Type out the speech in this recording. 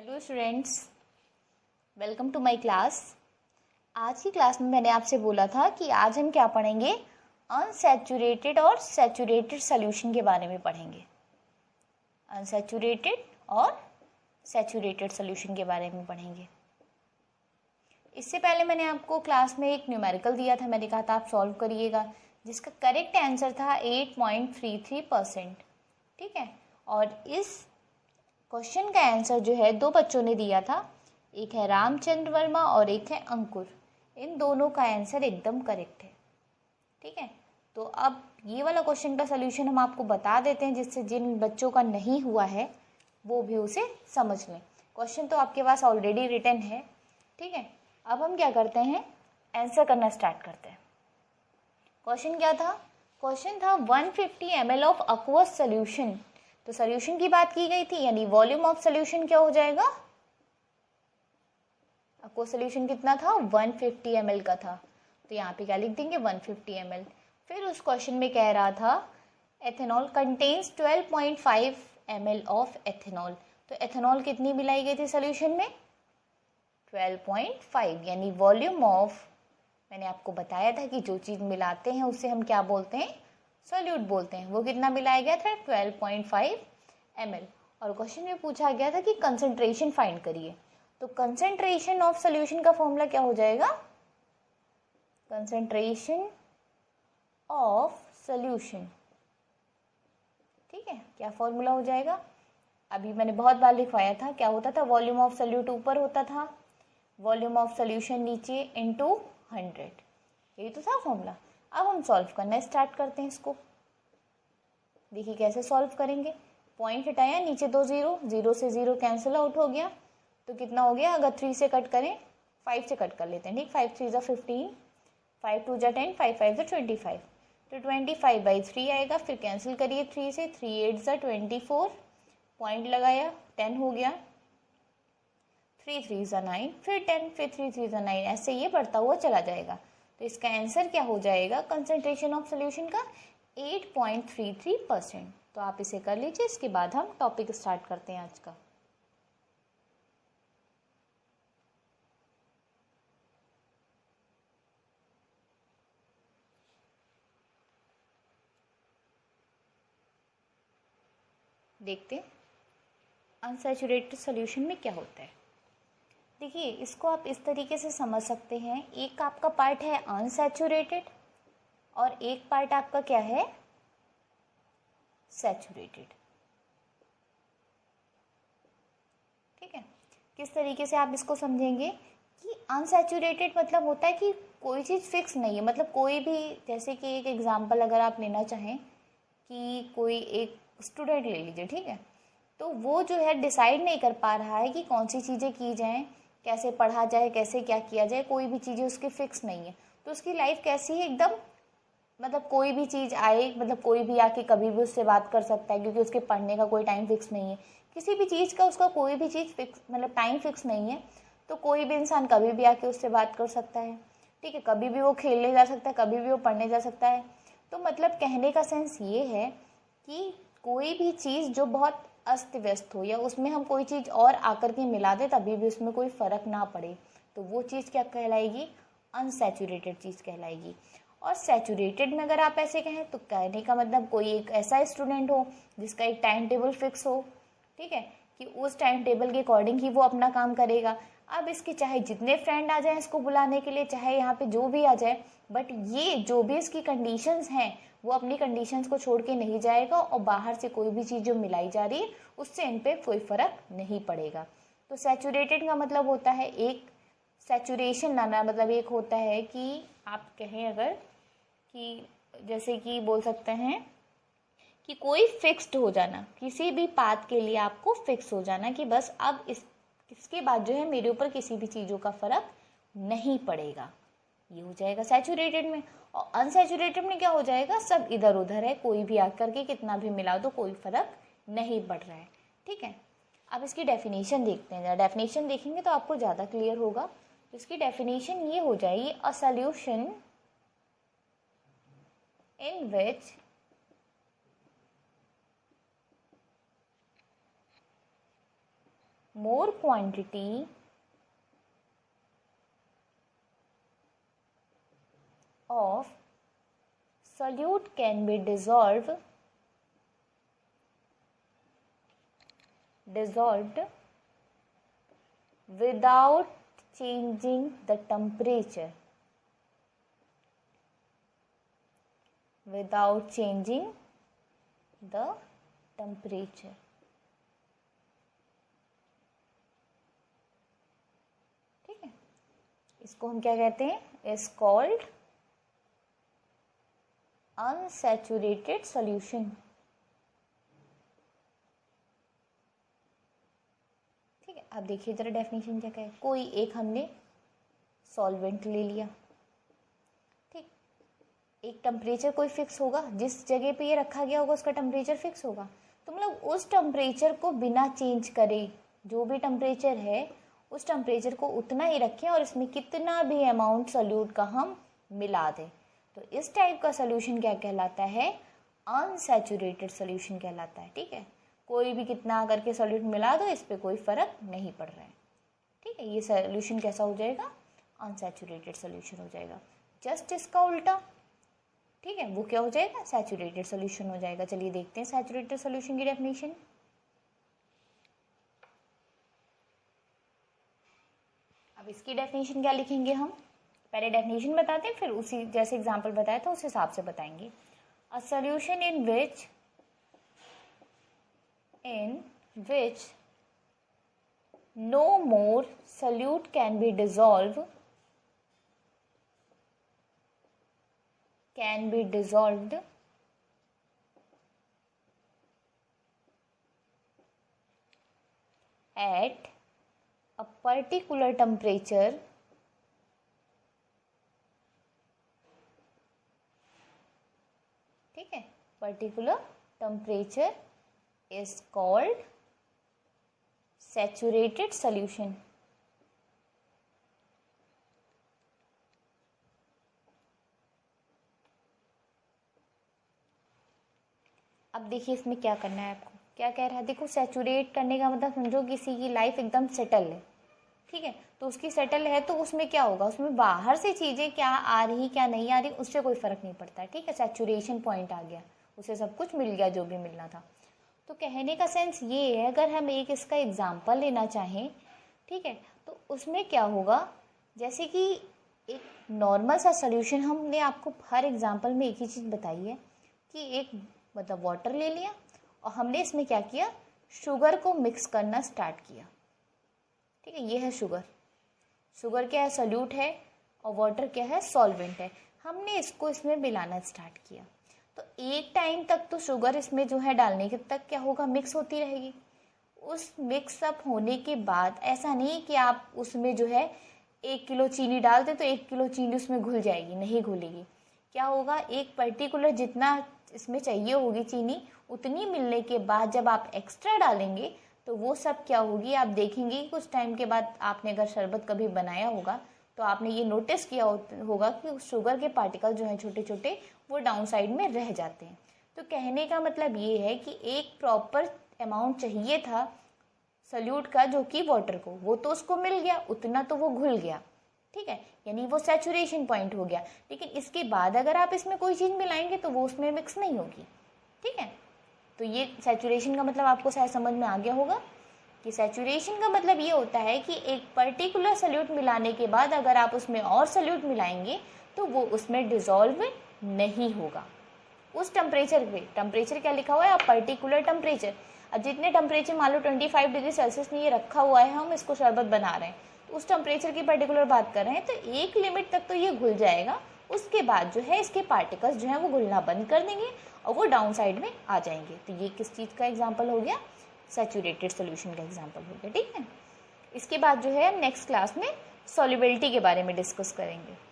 Hello students, welcome to my class. आज की class में मैंने आपसे बोला था कि आज हम क्या पढ़ेंगे, अनसैचुरेटेड और सैचुरेटेड सॉल्यूशन के बारे में पढ़ेंगे। अनसैचुरेटेड और सैचुरेटेड सॉल्यूशन के बारे में पढ़ेंगे। इससे पहले मैंने आपको क्लास में एक न्यूमेरिकल दिया था, मैंने कहा था आप सॉल्व करिएगा, जिसका करेक्ट आंसर था 8.33%। ठीक है, और इस क्वेश्चन का आंसर जो है दो बच्चों ने दिया था, एक है रामचंद्र वर्मा और एक है अंकुर। इन दोनों का आंसर एकदम करेक्ट है। ठीक है, तो अब ये वाला क्वेश्चन का सलूशन हम आपको बता देते हैं, जिससे जिन बच्चों का नहीं हुआ है वो भी उसे समझ लें। क्वेश्चन तो आपके पास ऑलरेडी रिटन है। ठीक है, अब हम क्या करते हैं, आंसर करना स्टार्ट करते हैं। क्वेश्चन क्या था? क्वेश्चन था 150 ml ऑफ aqueous सॉल्यूशन। तो सॉल्यूशन की बात की गई थी, यानी वॉल्यूम ऑफ सॉल्यूशन क्या हो जाएगा? aqueous सॉल्यूशन कितना था? 150 ml का था, तो यहाँ पे क्या लिख देंगे 150 ml। फिर उस क्वेश्चन में कह रहा था ethanol contains 12.5 ml of ethanol. तो एथेनॉल कितनी मिलाई गई थी सॉल्यूशन में? 12.5, यानी वॉल्यूम ऑफ, मैंने आपको बताया था कि जो चीज़ मिलाते हैं उसे हम क्या बोलते हैं, सॉल्यूट बोलते हैं। वो कितना मिलाया गया था? 12.5 ml। और क्वेश्चन में पूछा गया था कि कंसंट्रेशन फाइंड करिए। तो कंसंट्रेशन ऑफ सॉल्यूशन का फॉर्मूला क्या हो जाएगा? Concentration of solution. ठीक है, क्या फॉर्मूला हो जाएगा? अभी मैंने बहुत बार लिखवाया था, क्या होता था? वॉल्यूम ऑफ सॉल्यूट ऊपर होता था, वॉल्यूम ऑफ सॉल्यूशन नीचे इंटू 100, यही तो था फॉर्मूला। अब हम सॉल्व करना स्टार्ट करते हैं इसको। देखिए कैसे सॉल्व करेंगे। पॉइंट हटाया, नीचे दो जीरो, जीरो से जीरो कैंसिल आउट हो गया, तो कितना हो गया? अगर 3 से कट करें, 5 से कट कर लेते हैं। ठीक, 5 3 ज़ा 15, 5 2 ज़ा 10, 5 5 ज़ा 25, तो 25/3 आएगा। फिर कैंसिल करिए 3 से, 3 8 ज़ा 24, पॉइंट लगाया, 10 हो गया, 3 3 ज़ा 9, फिर 10, फिर 3 3 ज़ा 9, ऐसे ये बढ़ता हुआ चला जाएगा। तो इसका आंसर क्या हो जाएगा कंसंट्रेशन ऑफ सॉल्यूशन का? 8.33%। तो आप इसे कर लीजिए, इसके बाद हम टॉपिक स्टार्ट करते हैं आज का। देखते हैं अनसैचुरेटेड सॉल्यूशन में क्या होता है। देखिए, इसको आप इस तरीके से समझ सकते हैं, एक आपका पार्ट है अनसैचुरेटेड और एक पार्ट आपका क्या है? सैचुरेटेड। ठीक है, किस तरीके से आप इसको समझेंगे कि अनसैचुरेटेड मतलब होता है कि कोई चीज़ फिक्स नहीं है। मतलब कोई भी, जैसे कि एक एग्जांपल अगर आप लेना चाहें कि कोई एक स्टूडेंट ले लीजिए, ठीक है, तो वो जो है डिसाइड नहीं कर पा रहा है कि कौन सी चीज़ें की जाएं, कैसे पढ़ा जाए, कैसे क्या किया जाए, कोई भी चीज़ें उसकी फिक्स नहीं है। तो उसकी लाइफ कैसी है? एकदम, मतलब कोई भी चीज़ आए, मतलब कोई भी आके कभी भी उससे बात कर सकता है, क्योंकि उसके पढ़ने का कोई टाइम फिक्स नहीं है, किसी भी चीज़ का उसका कोई भी चीज़ फिक्स, मतलब टाइम फिक्स नहीं है। तो कोई भी इंसान कभी भी आके उससे बात कर सकता है। ठीक है, कभी भी वो खेलने जा सकता है, कभी भी वो पढ़ने जा सकता है। तो मतलब कहने का सेंस ये है कि कोई भी चीज़ जो बहुत अस्त व्यस्त हो, या उसमें हम कोई चीज़ और आकर के मिला दे तभी भी उसमें कोई फ़र्क ना पड़े, तो वो चीज़ क्या कहलाएगी? अनसैचुरेटेड चीज़ कहलाएगी। और सैचुरेटेड में अगर आप ऐसे कहें तो कहने का मतलब कोई एक ऐसा स्टूडेंट हो जिसका एक टाइम टेबल फिक्स हो, ठीक है, कि उस टाइम टेबल के अकॉर्डिंग ही वो अपना काम करेगा। अब इसके चाहे जितने फ्रेंड आ जाएं इसको बुलाने के लिए, चाहे यहाँ पे जो भी आ जाए, बट ये जो भी इसकी कंडीशंस हैं वो अपनी कंडीशंस को छोड़ के नहीं जाएगा, और बाहर से कोई भी चीज़ जो मिलाई जा रही है उससे इन पर कोई फ़र्क नहीं पड़ेगा। तो सैचुरेटेड का मतलब होता है एक सैचुरेशन लाना, मतलब एक होता है कि आप कहें अगर कि जैसे कि बोल सकते हैं कि कोई फिक्स्ड हो जाना, किसी भी पाथ के लिए आपको फिक्स हो जाना कि बस अब इसके बाद जो है मेरे ऊपर किसी भी चीज़ों का फ़र्क नहीं पड़ेगा, ये हो जाएगा सैचुरेटेड में। और अनसैचुरेटेड में क्या हो जाएगा? सब इधर उधर है, कोई भी आकर के कितना भी मिला दो कोई फ़र्क नहीं पड़ रहा है। ठीक है, अब इसकी डेफिनेशन देखते हैं। डेफिनेशन देखेंगे तो आपको ज़्यादा क्लियर होगा। इसकी डेफिनेशन ये हो जाएगी, a solution in which more quantity of solute can be dissolved without changing the temperature. ठीक है, इसको हम क्या कहते हैं? Is called unsaturated solution. ठीक है, अब देखिए जरा डेफिनेशन क्या है। कोई एक हमने सॉल्वेंट ले लिया, ठीक, एक टेम्परेचर कोई फिक्स होगा, जिस जगह पे ये रखा गया होगा उसका टेम्परेचर फिक्स होगा। तो मतलब उस टेम्परेचर को बिना चेंज करे, जो भी टेम्परेचर है उस टेम्परेचर को उतना ही रखें और इसमें कितना भी अमाउंट सोल्यूट का हम मिला दें, तो इस टाइप का सोल्यूशन क्या कहलाता है? अनसैचुरेटेड सोल्यूशन कहलाता है। ठीक है, कोई भी कितना करके सोल्यूट मिला दो, इस पर कोई फर्क नहीं पड़ रहा है। ठीक है, ये सोल्यूशन कैसा हो जाएगा? अनसैचुरेटेड सोल्यूशन हो जाएगा। जस्ट इसका उल्टा, ठीक है, वो क्या हो जाएगा? सैचुरेटेड सोल्यूशन हो जाएगा। चलिए देखते हैं सैचुरेटेड सोल्यूशन की डेफिनेशन। अब इसकी डेफिनेशन क्या लिखेंगे हम? पहले डेफिनेशन बताते हैं, फिर उसी जैसे एग्जांपल बताया था उस हिसाब से बताएंगे। A solution in which no more solute can be dissolved at a particular temperature ठीक है, particular temperature is called saturated solution। अब देखिए इसमें क्या करना है आपको। क्या कह रहा है? देखो, सैचुरेट करने का मतलब समझो किसी की लाइफ एकदम सेटल है, ठीक है, तो उसकी सेटल है तो उसमें क्या होगा? उसमें बाहर से चीज़ें क्या आ रही क्या नहीं आ रही उससे कोई फ़र्क नहीं पड़ता है। ठीक है, सैचुरेशन पॉइंट आ गया, उसे सब कुछ मिल गया जो भी मिलना था। तो कहने का सेंस ये है, अगर हम एक इसका एग्जाम्पल लेना चाहें, ठीक है, तो उसमें क्या होगा? जैसे कि एक नॉर्मल सा सोल्यूशन, हमने आपको हर एग्जाम्पल में एक ही चीज़ बताई है कि एक मतलब वाटर ले लिया और हमने इसमें क्या किया? शुगर को मिक्स करना स्टार्ट किया। ठीक है, ये है शुगर। शुगर क्या है? सोल्यूट है, और वाटर क्या है? सॉल्वेंट है। हमने इसको इसमें मिलाना स्टार्ट किया, तो एक टाइम तक तो शुगर इसमें जो है डालने के तक क्या होगा? मिक्स होती रहेगी। उस मिक्सअप होने के बाद ऐसा नहीं कि आप उसमें जो है 1 किलो चीनी डाल दें तो 1 किलो चीनी उसमें घुल जाएगी, नहीं घुलेगी। क्या होगा? एक पर्टिकुलर जितना इसमें चाहिए होगी चीनी, उतनी मिलने के बाद जब आप एक्स्ट्रा डालेंगे तो वो सब क्या होगी? आप देखेंगे कुछ टाइम के बाद, आपने अगर शरबत कभी बनाया होगा तो आपने ये नोटिस किया होगा कि शुगर के पार्टिकल जो हैं छोटे छोटे, वो डाउन साइड में रह जाते हैं। तो कहने का मतलब ये है कि एक प्रॉपर अमाउंट चाहिए था सोल्यूट का, जो कि वाटर को, वो तो उसको मिल गया, उतना तो वो घुल गया। ठीक है, यानी वो सैचुरेशन पॉइंट हो गया। लेकिन इसके बाद अगर आप इसमें कोई चीज़ मिलाएंगे तो वो उसमें मिक्स नहीं होगी। ठीक है, तो ये सैचुरेशन का मतलब आपको शायद समझ में आ गया होगा कि सैचुरेशन का मतलब ये होता है कि एक पर्टिकुलर सोल्यूट मिलाने के बाद अगर आप उसमें और सोल्यूट मिलाएंगे तो वो उसमें डिसॉल्व नहीं होगा उस टेम्परेचर पे। टेम्परेचर क्या लिखा हुआ है? आप पर्टिकुलर टेम्परेचर। अब जितने टेम्परेचर मान लो 25 डिग्री सेल्सियस में ये रखा हुआ है, हम इसको शरबत बना रहे हैं, तो उस टेम्परेचर की पर्टिकुलर बात कर रहे हैं, तो एक लिमिट तक तो ये घुल जाएगा। उसके बाद जो है इसके पार्टिकल्स जो है वो घुलना बंद कर देंगे और वो डाउन साइड में आ जाएंगे। तो ये किस चीज़ का एग्जाम्पल हो गया? सैचुरेटेड सोल्यूशन का एग्जाम्पल हो गया। ठीक है, इसके बाद जो है नेक्स्ट क्लास में सॉल्युबिलिटी के बारे में डिस्कस करेंगे।